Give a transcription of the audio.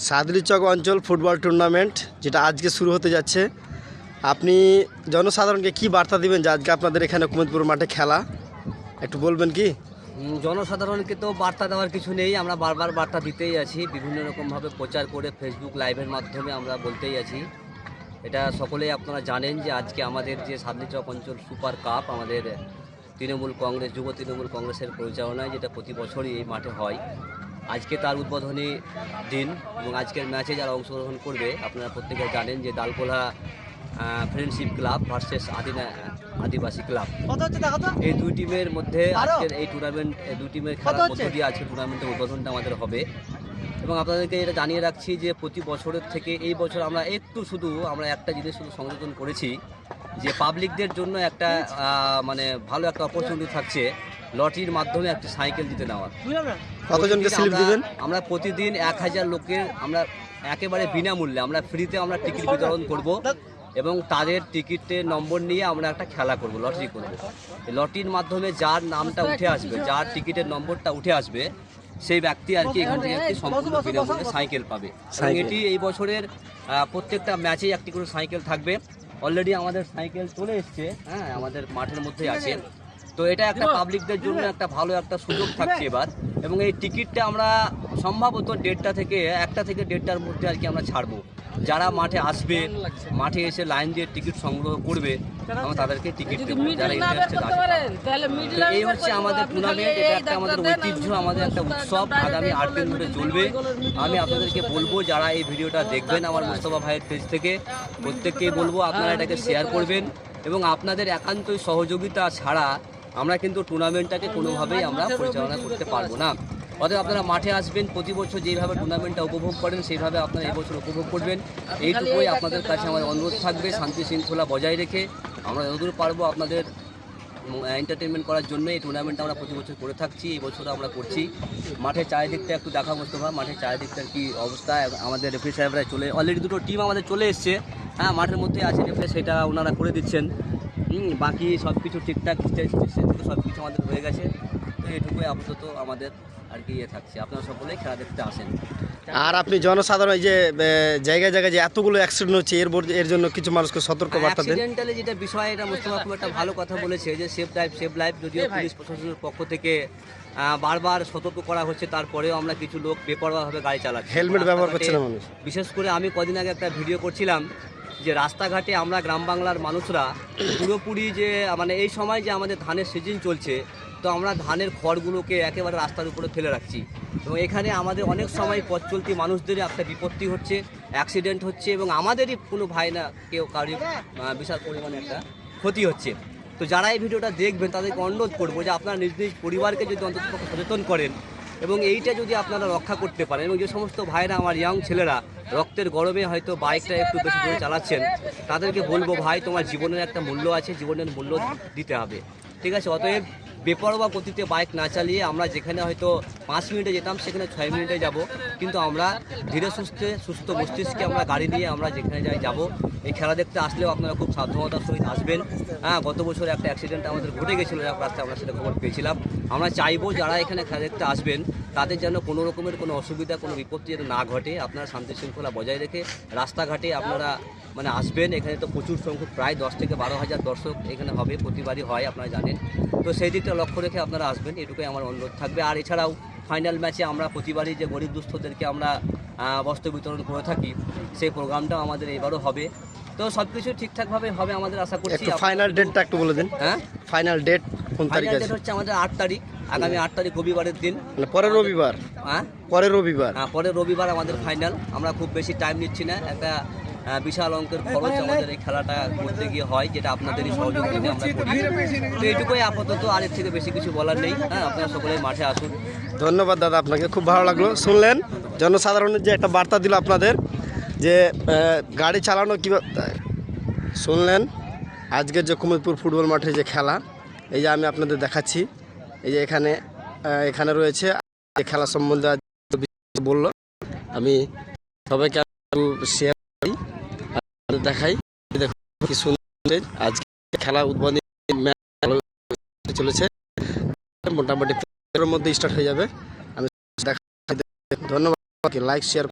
সাদলিচক অঞ্চল football tournament যেটা আজকে শুরু হতে যাচ্ছে, আপনি জনসাধারণকে কি বার্তা দিবেন যে আজকে আপনাদের এখানে কুমুদপুর মাঠে খেলা, একটু বলবেন কি? জনসাধারণকে তো বার্তা দেওয়ার কিছু নেই, আমরা বারবার বার্তা দিতেই আছি, বিভিন্ন রকমভাবে প্রচার করে ফেসবুক লাইভের মাধ্যমে আমরা বলতেই আছি। এটা সকলেই আপনারা জানেন যে আজকে আমাদের যে সাদলিচক অঞ্চল সুপার কাপ আমাদের তৃণমূল কংগ্রেস, যুব তৃণমূল কংগ্রেসের পরিচালনায় যেটা প্রতি বছরই এই মাঠে হয়, আজকে তার উদ্বোধনী দিন এবং আজকের ম্যাচে যারা অংশগ্রহণ করবে আপনারা প্রত্যেকে জানেন যে দালকোলা ফ্রেন্ডশিপ ক্লাব ভার্সেস আদিবাসী ক্লাব, এই দুই টিমের মধ্যে আজকের এই টুর্নামেন্ট, দুই টিমের খেলার মধ্য দিয়ে আজকে টুর্নামেন্টের উদ্বোধনটা আমাদের হবে। এবং আপনাদেরকে এটা জানিয়ে রাখছি যে প্রতি বছরের থেকে এই বছর আমরা আমরা একটা জিনিস শুধু সংযোজন করেছি যে পাবলিকদের জন্য একটা মানে ভালো একটা অপরচুনিটি থাকছে, লটারির মাধ্যমে একটা সাইকেল দিতে নেওয়ার। কতজনকে স্লিপ দিবেন? আমরা প্রতিদিন 1000 লোকের আমরা একেবারে বিনামূল্যে আমরা ফ্রিতে আমরা টিকিট বিতরণ করব এবং তাদের টিকিটের নম্বর নিয়ে আমরা একটা খেলা করব, লটারি করব। লটারির মাধ্যমে যার নামটা উঠে আসবে, যার টিকিটের নম্বরটা উঠে আসবে, সেই ব্যক্তি আর কি এখান থেকে একটি সম্পূর্ণ বিনামূল্যে সাইকেল পাবে। এটি এই বছরের প্রত্যেকটা ম্যাচেই একটি করে সাইকেল থাকবে। অলরেডি আমাদের সাইকেল চলে এসছে, হ্যাঁ, আমাদের মাঠের মধ্যেই আছে। তো এটা একটা পাবলিকদের জন্য একটা ভালো একটা সুযোগ থাকছে এবার। এবং এই টিকিটটা আমরা সম্ভবত 1:30 থেকে 1টার মধ্যে আর কি আমরা ছাড়বো। যারা মাঠে আসবে, মাঠে এসে লাইন দিয়ে টিকিট সংগ্রহ করবে, আমরা তাদেরকে টিকিট দেবো যারা ইন্টারেস্টেড আছে। এই হচ্ছে আমাদের টুর্নামেন্ট, এটা একটা আমাদের ঐতিহ্য, আমাদের একটা উৎসব, আগামী 8 দিন ধরে চলবে। আমি আপনাদেরকে বলবো যারা এই ভিডিওটা দেখবেন আমার মোস্তফা ভাইয়ের পেজ থেকে, প্রত্যেককেই বলবো আপনারা এটাকে শেয়ার করবেন এবং আপনাদের একান্তই সহযোগিতা ছাড়া আমরা কিন্তু টুর্নামেন্টটাকে কোনোভাবেই আমরা পরিচালনা করতে পারবো না। অতএব আপনারা মাঠে আসবেন, প্রতি বছর যেইভাবে টুর্নামেন্টটা উপভোগ করেন সেইভাবে আপনারা এই বছর উপভোগ করবেন। এইটুকুই আপনাদের কাছে আমার অনুরোধ থাকবে, শান্তি শৃঙ্খলা বজায় রেখে আমরা যতদূর পারবো আপনাদের এন্টারটেনমেন্ট করার জন্য এই টুর্নামেন্টটা আমরা প্রতি বছর করে থাকছি, এই বছরও আমরা করছি। মাঠের চারিদিকটা একটু দেখা মোস্তফা, মাঠের চারিদিকটার কি অবস্থা। আমাদের রেফারি সাহেবরা অলরেডি 2টো টিম আমাদের চলে এসছে, হ্যাঁ, মাঠের মধ্যে আছে রেফারি, সেটা ওনারা করে দিচ্ছেন। বাকি সব কিছু ঠিকঠাক সব কিছু আমাদের হয়ে গেছে। তো এটুকুই আপাতত আমাদের আর কি থাকছে, আপনারা সকলেই খেলা দেখতে আসেন। আর আপনি জনসাধারণ এই যে জায়গায় জায়গায় যে এতগুলো অ্যাক্সিডেন্ট হচ্ছে, এর জন্য কিছু মানুষকে সতর্ক বার্তা দেন। অ্যাক্সিডেন্টালি যেটা বিষয়, এটা মোস্তফা খুব একটা ভালো কথা বলেছে যে সেফ লাইফ, যদিও পুলিশ প্রশাসনের পক্ষ থেকে বারবার সতর্ক করা হচ্ছে, তারপরেও আমরা কিছু লোক বেপরোয়াভাবে গাড়ি চালাচ্ছি, হেলমেট ব্যবহার করছে না মানুষ। বিশেষ করে আমি কদিন আগে একটা ভিডিও করছিলাম যে রাস্তাঘাটে আমরা গ্রাম বাংলার মানুষরা পুরোপুরি যে মানে এই সময় যে আমাদের ধানের সিজন চলছে, তো আমরা ধানের খড়গুলোকে একেবারে রাস্তার উপরে ফেলে রাখছি এবং এখানে আমাদের অনেক সময় পথ চলতি মানুষদেরই একটা বিপত্তি হচ্ছে, অ্যাক্সিডেন্ট হচ্ছে এবং আমাদেরই কোনো ভাই না কেউ কারোর বিশাল পরিমাণে একটা ক্ষতি হচ্ছে। তো যারা এই ভিডিওটা দেখবেন তাদেরকে অনুরোধ করবো যে আপনারা নিজ নিজ পরিবারকে যদি অন্তত সচেতন করেন এবং এইটা যদি আপনারা রক্ষা করতে পারেন, এবং যে সমস্ত ভাইরা আমার ইয়াং ছেলেরা রক্তের গরমে হয়তো বাইকটা একটু বেশি জোরে চালাচ্ছেন, তাদেরকে বলবো ভাই তোমার জীবনের একটা মূল্য আছে, জীবনের মূল্য দিতে হবে, ঠিক আছে? অতএব বেপরোয়া গতিতে বাইক না চালিয়ে আমরা যেখানে হয়তো 5 মিনিটে যেতাম সেখানে 6 মিনিটে যাব, কিন্তু আমরা ধীরে সুস্থ মস্তিষ্কে আমরা গাড়ি নিয়ে আমরা যেখানে যাব। এই খেলা দেখতে আসলেও আপনারা খুব সাবধানতার সহিত আসবেন। হ্যাঁ, গত বছর একটা অ্যাক্সিডেন্ট আমাদের ঘটে গেছিলো রাস্তায়, আমরা সেটা খবর পেয়েছিলাম। আমরা চাইবো যারা এখানে খেলা দেখতে আসবেন তাদের যেন কোনো রকমের কোনো অসুবিধা, কোনো বিপত্তি যেন না ঘটে। আপনারা শান্তি শৃঙ্খলা বজায় রেখে রাস্তাঘাটে আপনারা মানে আসবেন। এখানে তো প্রচুর সংখ্যক প্রায় 10 থেকে 12,000 দর্শক এখানে হবে, প্রতিবারই হয় আপনারা জানেন। তো সেই দিকটা লক্ষ্য রেখে আপনারা আসবেন, এটুকুই আমার অনুরোধ থাকবে। আর এছাড়াও ফাইনাল ম্যাচে আমরা প্রতিবারই যে গরিব দুস্থদেরকে আমরা বস্ত্র বিতরণ করে থাকি, সেই প্রোগ্রামটাও আমাদের এবারও হবে। তো সব কিছু ঠিকঠাকভাবে হবে আমাদের আশা করছি। ফাইনাল ডেটটা একটু বলে দিন। হ্যাঁ, ফাইনাল ডেট কোন তারিখ আছে? হচ্ছে আমাদের 8 তারিখ, আগামী 8 তারিখ রবিবারের দিন, মানে পরের রবিবার। হ্যাঁ, পরের রবিবার। হ্যাঁ, পরের রবিবার আমাদের ফাইনাল। আমরা খুব বেশি টাইম নিচ্ছি না, একটা বিশাল অঙ্কের খরচ আমাদের এই খেলাটা করতে গিয়ে হয়, যেটা আপনাদেরই সহযোগিতায় আমরা করি। তো এইটুকুই আপাতত, আর এর থেকে বেশি কিছু বলার নেই। হ্যাঁ, আপনারা সকলেই মাঠে আসুন। ধন্যবাদ দাদা, আপনাকে খুব ভালো লাগলো। শুনলেন জনসাধারণের যে একটা বার্তা দিল আপনাদের, যে গাড়ি চালানো কীভাবে। শুনলেন আজকের যে কুমুদপুর ফুটবল মাঠে যে খেলা, এই যে আমি আপনাদের দেখাচ্ছি, এই যে এখানে রয়েছে খেলা সম্বন্ধে বললো। আমি সবাইকে শেয়ার করি, দেখাই। দেখুন কি সুন্দর আজকে খেলা উদ্বোধনী ম্যাচ চলেছে, মোটামুটি মধ্যে স্টার্ট হয়ে যাবে। আমি দেখা, ধন্যবাদ, লাইক শেয়ার